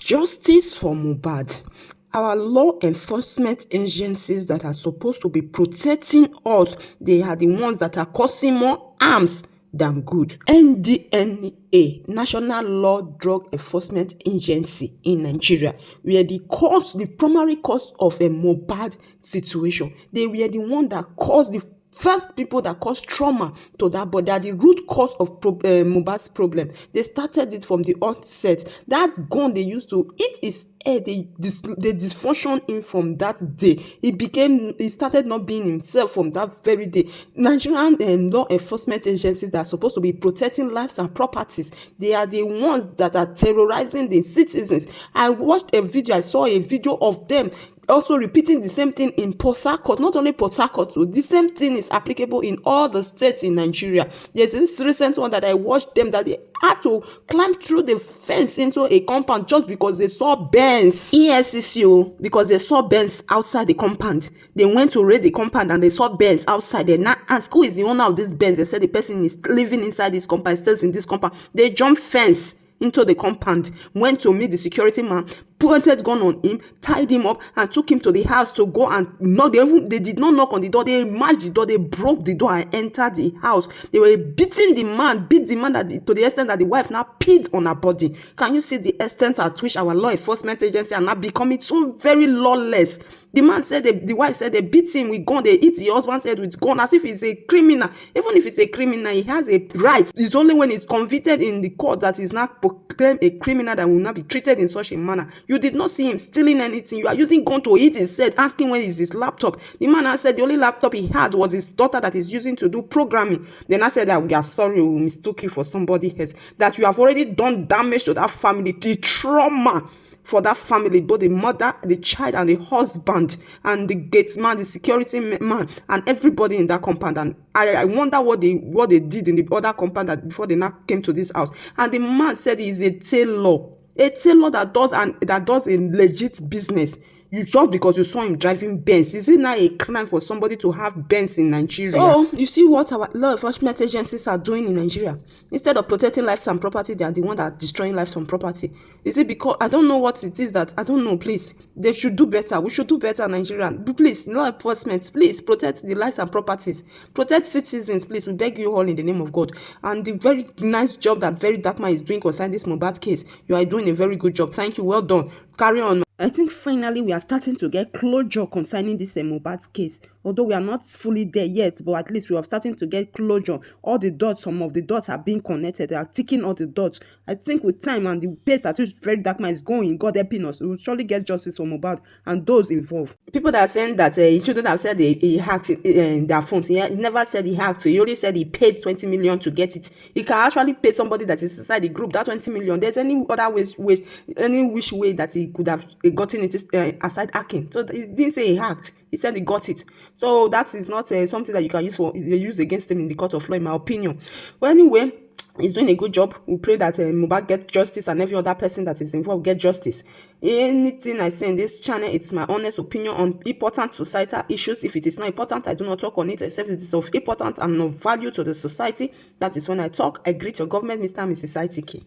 Justice for Mohbad. Our law enforcement agencies that are supposed to be protecting us, they are the ones that are causing more harms than good. NDLEA, National Law Drug Enforcement Agency in Nigeria, were the primary cause of a Mohbad situation. They were the one that caused the first people that cause trauma to that body. They are the root cause of Mohbad's problem. They started it from the onset. That gun they used to eat his head, they dysfunction him from that day. He started not being himself from that very day. Nigerian law enforcement agencies that are supposed to be protecting lives and properties, they are the ones that are terrorizing the citizens. I saw a video of them also repeating the same thing in Port Harcourt. Not only Port Harcourt, so the same thing is applicable in all the states in Nigeria. There's this recent one that I watched them that they had to climb through the fence into a compound just because they saw Benz. ESCCO, because they saw Benz outside the compound. They went to raid the compound and they saw Benz outside. They now asked, who is the owner of this Benz? They said the person is living inside this compound, stays in this compound. They jumped fence into the compound, went to meet the security man, pointed gun on him, tied him up, and took him to the house to go and knock. They did not knock on the door. They matched the door. They broke the door and entered the house. They were beating the man, to the extent that the wife now peed on her body. Can you see the extent at which our law enforcement agency are now becoming so very lawless? The man said, the wife said they beat him with gun, they hit the husband's head with gun as if he's a criminal. Even if he's a criminal, he has a right. It's only when he's convicted in the court that he's not proclaimed a criminal that will not be treated in such a manner. You did not see him stealing anything. You are using gun to hit his head, asking where is his laptop. The man has said the only laptop he had was his daughter that he's using to do programming. Then I said that we are sorry, we mistook you for somebody else. That you have already done damage to that family, the trauma for that family, both the mother, the child, and the husband, and the gate man, the security man, and everybody in that compound. And I wonder what they did in the other compound before they now came to this house. And the man said he's a tailor that does a legit business. You just because you saw him driving Benz, is it now a crime for somebody to have Benz in Nigeria? So you see what our law enforcement agencies are doing in Nigeria. Instead of protecting lives and property, they are the one that are destroying lives and property. Is it because I don't know what it is that I don't know? Please, they should do better. We should do better, Nigeria. Please, law enforcement, please protect the lives and properties. Protect citizens, please. We beg you all in the name of God. And the very nice job that Very Dark Man is doing concerning this Mohbad case, you are doing a very good job. Thank you. Well done. Carry on. I think finally we are starting to get closure concerning this Mohbad case. Although we are not fully there yet, but at least we are starting to get closure. All the dots, some of the dots are being connected. They are ticking all the dots. I think with time and the pace at which Very Dark Man is going, God helping us, we will surely get justice for Mohbad and those involved. People that are saying that he shouldn't have said he hacked their phones. He never said he hacked. He only said he paid 20 million to get it. He can actually pay somebody that is inside the group that 20 million. There's any other which way that he could have gotten it aside hacking. So he didn't say he hacked. He said he got it. So that is not something that you can use against him in the court of law, in my opinion. Well, anyway, he's doing a good job. We pray that Mohbad get justice and every other person that is involved get justice. Anything I say in this channel, it's my honest opinion on important societal issues. If it is not important, I do not talk on it, except it is of importance and of value to the society. That is when I talk. I greet your government, Mr. and Mrs. ITK.